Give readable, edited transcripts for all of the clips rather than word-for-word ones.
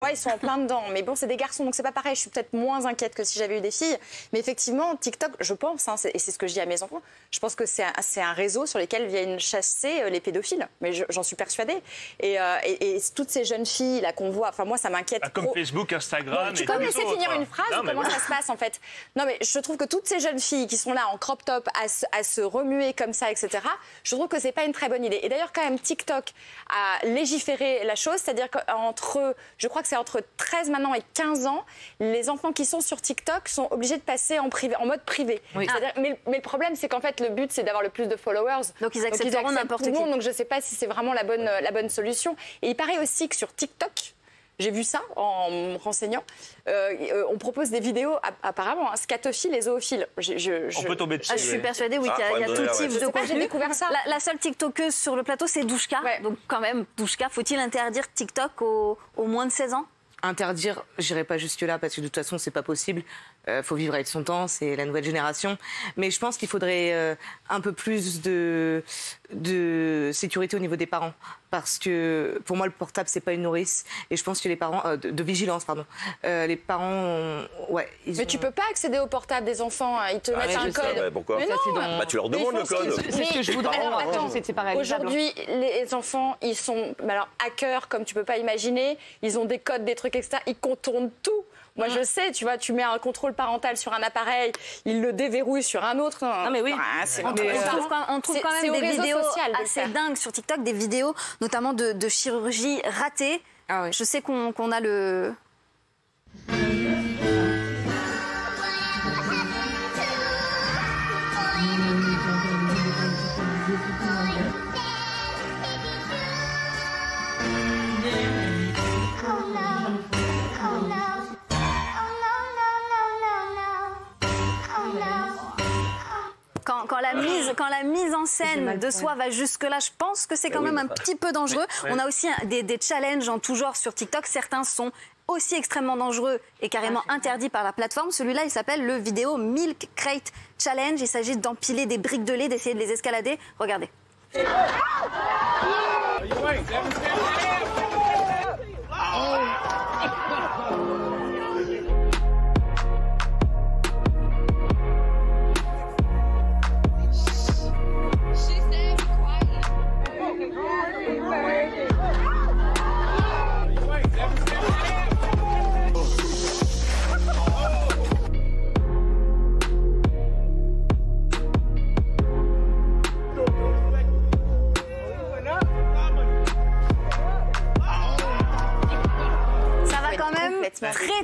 Ouais, ils sont en plein dedans. Mais bon, c'est des garçons, donc c'est pas pareil. Je suis peut-être moins inquiète que si j'avais eu des filles. Mais effectivement, TikTok, je pense, hein, et c'est ce que je dis à mes enfants, je pense que c'est un réseau sur lequel viennent chasser les pédophiles. Mais j'en suis persuadée. Et toutes ces jeunes filles là qu'on voit, enfin moi, ça m'inquiète. Comme trop. Facebook, Instagram. Tu peux me laisser finir une phrase ou comment ça se passe en fait? Non, mais je trouve que toutes ces jeunes filles qui sont là en crop top à se remuer comme ça, etc., je trouve que c'est pas une très bonne idée. Et d'ailleurs, quand même, TikTok a légiféré la chose, c'est-à-dire qu'entre, je crois que c'est entre 13 maintenant et 15 ans, les enfants qui sont sur TikTok sont obligés de passer en mode privé. Oui. Mais le problème, c'est qu'en fait, le but, c'est d'avoir le plus de followers. Donc ils accepteront n'importe qui. Donc je ne sais pas si c'est vraiment la bonne solution. Et il paraît aussi que sur TikTok, j'ai vu ça en me renseignant. On propose des vidéos apparemment scatophiles et zoophiles. On peut tomber dessus. Je suis persuadée, oui, qu'il y a tout type de contenu. J'ai découvert ça. La seule TikTokeuse sur le plateau, c'est Douchka. Ouais. Donc quand même, Douchka, faut-il interdire TikTok aux moins de 16 ans? Interdire, j'irai pas jusque-là parce que de toute façon, c'est pas possible. Faut vivre avec son temps, c'est la nouvelle génération. Mais je pense qu'il faudrait un peu plus de sécurité au niveau des parents. Parce que pour moi, le portable, c'est pas une nourrice. Et je pense que les parents. De vigilance, pardon. Les parents. Ouais. Mais tu peux pas accéder au portable des enfants. Ils te mettent un code. Bah, pourquoi? Mais non, tu leur demandes le code. C'est ce que je voudrais. C'est séparé. Aujourd'hui, les enfants, ils sont hackers, comme tu peux pas imaginer. Ils ont des codes, des trucs, etc. Ils contournent tout. Moi, je sais, tu vois, tu mets un contrôle parental sur un appareil, il le déverrouille sur un autre. Non, mais oui. On trouve quand même des vidéos assez dingues sur TikTok, des vidéos notamment de chirurgie ratée. Ah oui. Je sais qu'on a le... Quand la mise en scène de soi va jusque-là, je pense que c'est quand même un petit peu dangereux. On a aussi des challenges en tout genre sur TikTok. Certains sont aussi extrêmement dangereux et carrément interdits par la plateforme. Celui-là, il s'appelle le vidéo Milk Crate Challenge. Il s'agit d'empiler des briques de lait, d'essayer de les escalader. Regardez.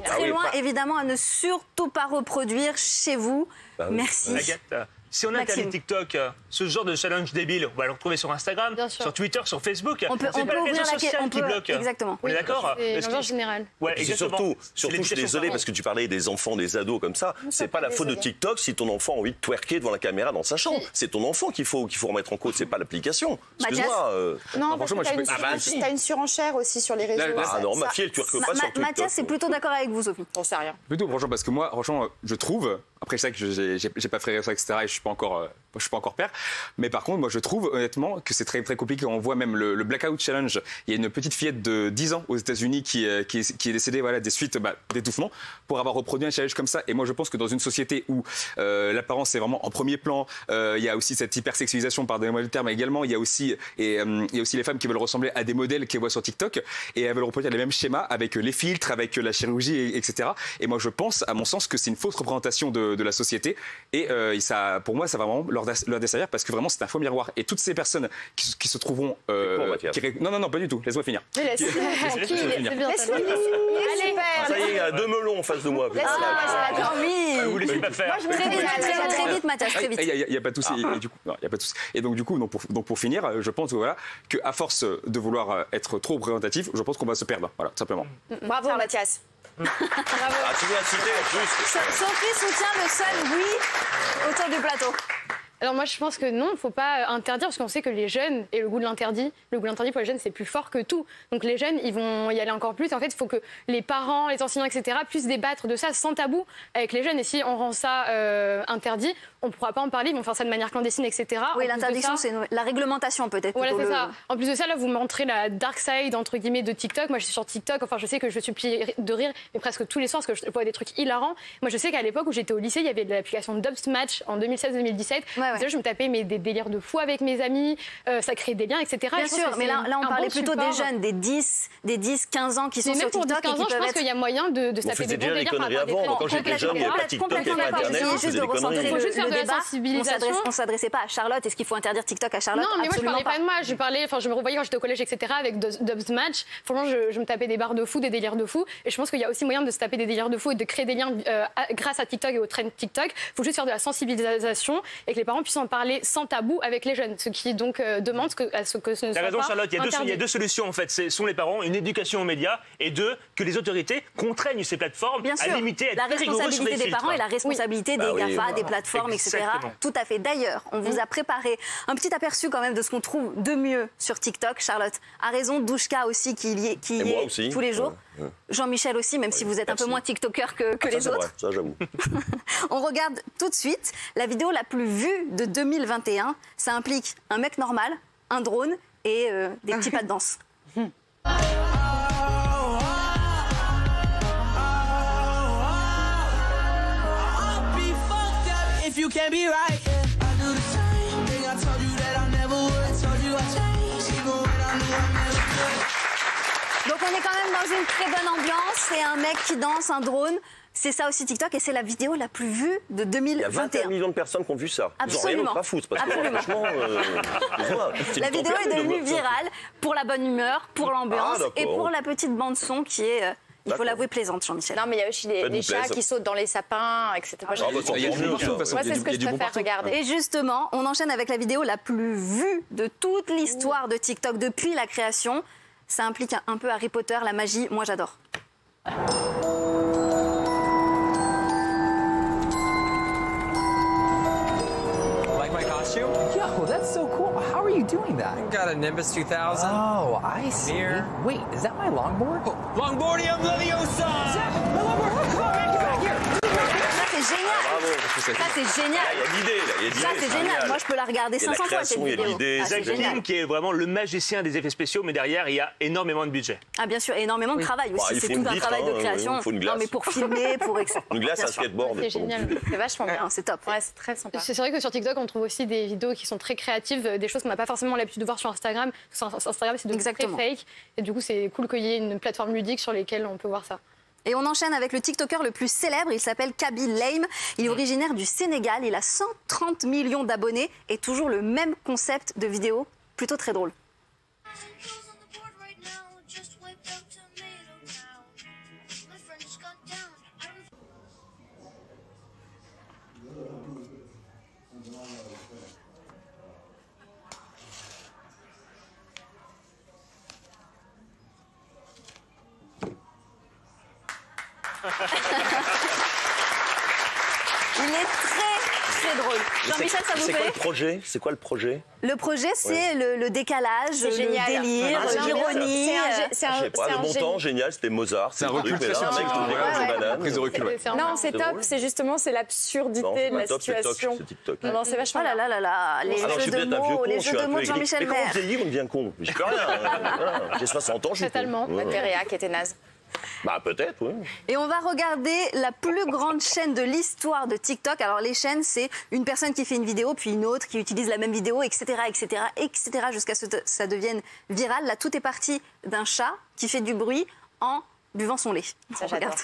Très loin, évidemment, à ne surtout pas reproduire chez vous. Merci. Agathe, si on interdit TikTok, ce genre de challenge débile, on va le retrouver sur Instagram, sur Twitter, sur Facebook. On peut ouvrir la question qui bloque. Exactement. On est d'accord? C'est l'ambiance générale. Ouais, surtout, je suis désolé parce que tu parlais des enfants, des ados comme ça. C'est pas la faute de TikTok si ton enfant a envie de twerker devant la caméra dans sa chambre. C'est ton enfant qu'il faut remettre en cause, c'est pas l'application. Excuse-moi. Non, parce que t'as une surenchère aussi sur les réseaux. Ah non, ma fille, elle twerke pas sur TikTok. Mathias, c'est plutôt d'accord avec vous, Sophie. On sait rien. Plutôt, franchement, parce que moi, franchement, je trouve. Après, je sais que j'ai pas frère et soeur, etc. Et je suis pas encore père. Mais par contre, moi, je trouve honnêtement que c'est très très compliqué. On voit même le Blackout Challenge. Il y a une petite fillette de 10 ans aux États-Unis qui est décédée des suites d'étouffement pour avoir reproduit un challenge comme ça. Et moi, je pense que dans une société où l'apparence est vraiment en premier plan, il y a aussi cette hypersexualisation, pardonnez-moi le terme, également. Il y a aussi les femmes qui veulent ressembler à des modèles qu'elles voient sur TikTok et elles veulent reproduire les mêmes schémas avec les filtres, avec la chirurgie, etc. Et moi, je pense, à mon sens, que c'est une fausse représentation de la société. Et ça, pour moi, ça va vraiment leur desservir parce que vraiment, c'est un faux miroir. Et toutes ces personnes qui se trouveront... Non, pas du tout. Laisse-moi finir. Laisse-moi finir. Ça y est, il y a 2 melons en face de moi. Vous laissez pas faire. Très vite, Mathias, très vite. Il n'y a pas de souci. Et donc, du coup, pour finir, je pense qu'à force de vouloir être trop représentatif, je pense qu'on va se perdre. Voilà, tout simplement. Bravo, Mathias. Bravo. Tu viens citer en plus. Sophie soutient le seul oui autour du plateau. Alors moi je pense que non, il ne faut pas interdire parce qu'on sait que les jeunes et le goût de l'interdit pour les jeunes c'est plus fort que tout. Donc les jeunes ils vont y aller encore plus. En fait il faut que les parents, les enseignants etc. puissent débattre de ça sans tabou avec les jeunes et si on rend ça interdit, on ne pourra pas en parler, ils vont faire ça de manière clandestine etc. Oui l'interdiction c'est la réglementation peut-être. Voilà c'est ça. En plus de ça là vous montrez la dark side entre guillemets de TikTok. Moi je suis sur TikTok, enfin je sais que je suis pliée de rire mais presque tous les soirs parce que je vois des trucs hilarants. Moi je sais qu'à l'époque où j'étais au lycée il y avait de l'application Dubsmatch en 2016-2017. Je me tapais des délires de fou avec mes amis, ça crée des liens, etc. Bien sûr, mais là on parlait plutôt des jeunes, des 10-15 ans qui sont sur TikTok. Pour 10-15 ans, je pense qu'il y a moyen de se taper des bons délires par rapport à des avant. Quand j'étais jeune, il n'y avait pas TikTok, il n'y avait pas Internet, on faisait des conneries. Il faut juste faire de la sensibilisation. On ne s'adressait pas à Charlotte. Est-ce qu'il faut interdire TikTok à Charlotte? Non, mais moi je parlais pas de moi. Je me revoyais quand j'étais au collège, etc. avec Dubsmatch. Franchement, je me tapais des barres de fou, des délires de fou. Et je pense qu'il y a aussi moyen de se taper des délires de fou et de créer des liens grâce à TikTok et au trend TikTok. Il faut juste faire de la sensibilisation et que les parents puissent en parler sans tabou avec les jeunes, ce qui donc demande à ce que ce ne soit pas raison, Charlotte. Il y a interdit. deux solutions en fait. Ce sont les parents, une éducation aux médias, et deux, que les autorités contraignent ces plateformes à limiter, à la être rigoureux sur les responsabilité des parents et la responsabilité des GAFA, des plateformes, etc. Tout à fait. D'ailleurs, on vous a préparé un petit aperçu quand même de ce qu'on trouve de mieux sur TikTok. Charlotte a raison, Douchka aussi qui y est tous les jours. Jean-Michel aussi, même si vous êtes un peu moins TikToker que les autres. Ça, j'avoue. On regarde tout de suite la vidéo la plus vue de 2021. Ça implique un mec normal, un drone et des petits pas de danse. Donc on est quand même dans une très bonne ambiance. C'est un mec qui danse, un drone. C'est ça aussi TikTok et c'est la vidéo la plus vue de 2021. Il y a 21 millions de personnes qui ont vu ça. Absolument. Ils n'ont rien d'autre à foutre parce que franchement, la vidéo est devenue virale pour la bonne humeur, pour l'ambiance et pour la petite bande son qui est, il faut l'avouer, plaisante, Jean-Michel. Non, mais il y a aussi les chats qui sautent dans les sapins, etc. Moi, c'est ce que je préfère regarder. Et justement, on enchaîne avec la vidéo la plus vue de toute l'histoire de TikTok depuis la création. Ça implique un peu Harry Potter, la magie. Moi, j'adore. Yo, that's so cool. How are you doing that? Got a Nimbus 2000. Oh, I see. Here. Wait, is that my longboard? Oh, Longboardium Leviosa! My longboard! Come on, man, get back here! Ça, c'est génial. Ça, c'est génial. Il y a l'idée, là. Ça, c'est génial. Moi, je peux la regarder 500 fois, cette vidéo. Zack Kim, qui est vraiment le magicien des effets spéciaux, mais derrière, il y a énormément de budget. Ah, bien sûr, énormément de travail aussi. C'est tout un travail de création. Non, mais pour filmer, pour... Une glace, un skateboard. C'est génial. C'est vachement bien. C'est top. Ouais, c'est très sympa. C'est vrai que sur TikTok, on trouve aussi des vidéos qui sont très créatives, des choses qu'on n'a pas forcément l'habitude de voir sur Instagram. Sur Instagram, c'est très fake. Et du coup, c'est cool qu'il y ait une plateforme ludique sur laquelle on peut voir ça. Et on enchaîne avec le TikToker le plus célèbre, il s'appelle Kaby Lame. Il est originaire du Sénégal, il a 130 millions d'abonnés et toujours le même concept de vidéo, plutôt très drôle. Il est très drôle. Jean-Michel, ça vous plaît? C'est quoi le projet? Le projet, c'est le décalage, le délire, l'ironie. Le montant, génial, c'était Mozart. C'est un recul très scientifique. Prise de recul. Non, c'est top, c'est justement l'absurdité de la situation. C'est TikTok. Non, c'est vachement. Oh là là, les jeux de mots de Jean-Michel Maire. Mais quand on vieillit, on devient con. J'y peux rien. J'ai 60 ans, je suis con. Totalement. La Péréa qui était naze. Bah peut-être, oui. Et on va regarder la plus grande chaîne de l'histoire de TikTok. Alors les chaînes, c'est une personne qui fait une vidéo, puis une autre qui utilise la même vidéo, etc., jusqu'à ce que ça devienne viral. Là, tout est parti d'un chat qui fait du bruit en buvant son lait. Ça, j'adore.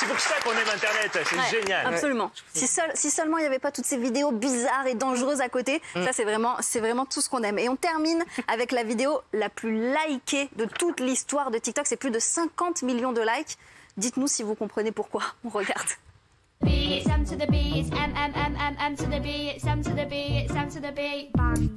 c'est pour ça qu'on aime Internet, c'est génial. Absolument. Si seulement il n'y avait pas toutes ces vidéos bizarres et dangereuses à côté, ça c'est vraiment tout ce qu'on aime. Et on termine avec la vidéo la plus likée de toute l'histoire de TikTok, c'est plus de 50 millions de likes. Dites-nous si vous comprenez pourquoi. On regarde. B, it's M to the B, it's M, M, M, M, M to the B, it's M to the B, it's M to the B, bang.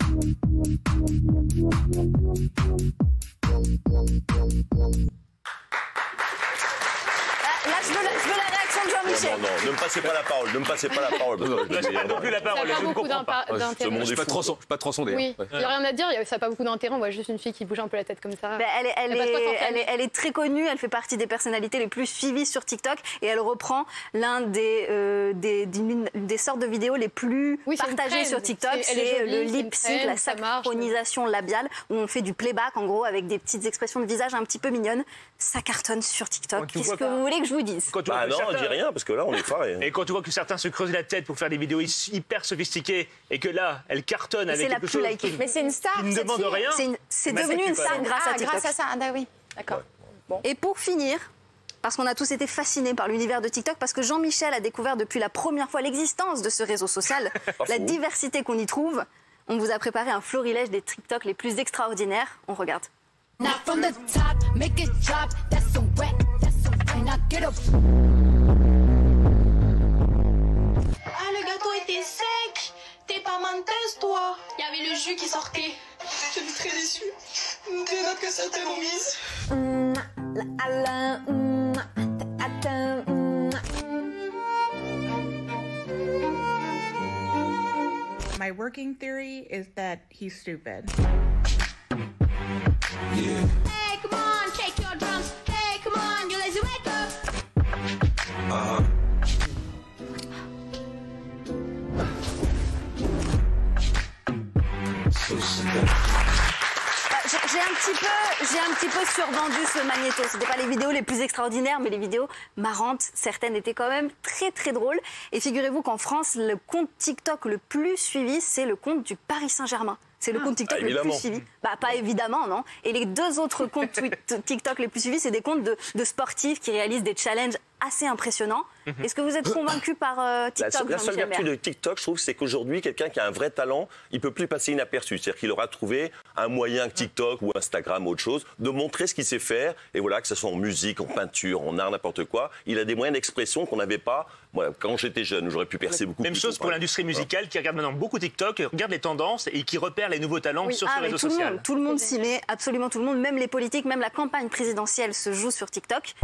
Là, je veux la réaction de Jean-Michel. Non, ne me passez pas la parole, ne me passez pas la parole. Non plus la parole, Ça n'a je pas ne beaucoup comprends pas. d'intérêt. Je suis pas trop sondé. Oui, il n'y a rien à dire, ça n'a pas beaucoup d'intérêt. On voit juste une fille qui bouge un peu la tête comme ça. Elle est très connue, elle fait partie des personnalités les plus suivies sur TikTok et elle reprend l'un des sortes de vidéos les plus partagées sur TikTok. C'est le lip sync, la synchronisation labiale où on fait du playback en gros avec des petites expressions de visage un petit peu mignonnes. Ça cartonne sur TikTok. Qu'est-ce que vous voulez que je vous dise? Bah non, dis rien parce que là on est farés. Et quand tu vois que certains se creusent la tête pour faire des vidéos hyper sophistiquées et que là, elle cartonne avec quelque chose mais c'est une star, qui ne demande rien. C'est devenu une star grâce à TikTok. Grâce à ça, ah bah oui, d'accord. Bon. Et pour finir, parce qu'on a tous été fascinés par l'univers de TikTok, parce que Jean-Michel a découvert depuis la première fois l'existence de ce réseau social, la diversité qu'on y trouve, on vous a préparé un florilège des TikTok les plus extraordinaires. On regarde. Now from the top, make it drop, that's so wet, now get up. Ah, le gâteau était sec. T'es pas menteuse, toi. Il y avait le jus qui sortait. J'étais très déçue. Des notes que ça t'est remise. My working theory is that he's stupid. Hey, come on, shake your drums. Hey, come on, you lazy wake up. J'ai un petit peu survendu ce magnéto. C'était pas les vidéos les plus extraordinaires, mais les vidéos marrantes. Certaines étaient quand même très très drôles. Et figurez-vous qu'en France, le compte TikTok le plus suivi, c'est le compte du Paris Saint-Germain. C'est le compte TikTok le plus suivi. Bah, pas évidemment, non. Et les deux autres comptes TikTok les plus suivis, c'est des comptes de sportifs qui réalisent des challenges assez impressionnants. Est-ce que vous êtes convaincu par TikTok? La seule vertu de TikTok, je trouve, c'est qu'aujourd'hui, quelqu'un qui a un vrai talent, il ne peut plus passer inaperçu. C'est-à-dire qu'il aura trouvé un moyen, TikTok ou Instagram ou autre chose, de montrer ce qu'il sait faire. Et voilà, que ce soit en musique, en peinture, en art, n'importe quoi. Il a des moyens d'expression qu'on n'avait pas. Voilà, quand j'étais jeune, j'aurais pu percer beaucoup plus. Même chose pour l'industrie musicale qui regarde maintenant beaucoup TikTok, regarde les tendances et qui repère les nouveaux talents sur ce réseau social. Tout le monde s'y met, absolument tout le monde. Même les politiques, même la campagne présidentielle se joue sur TikTok.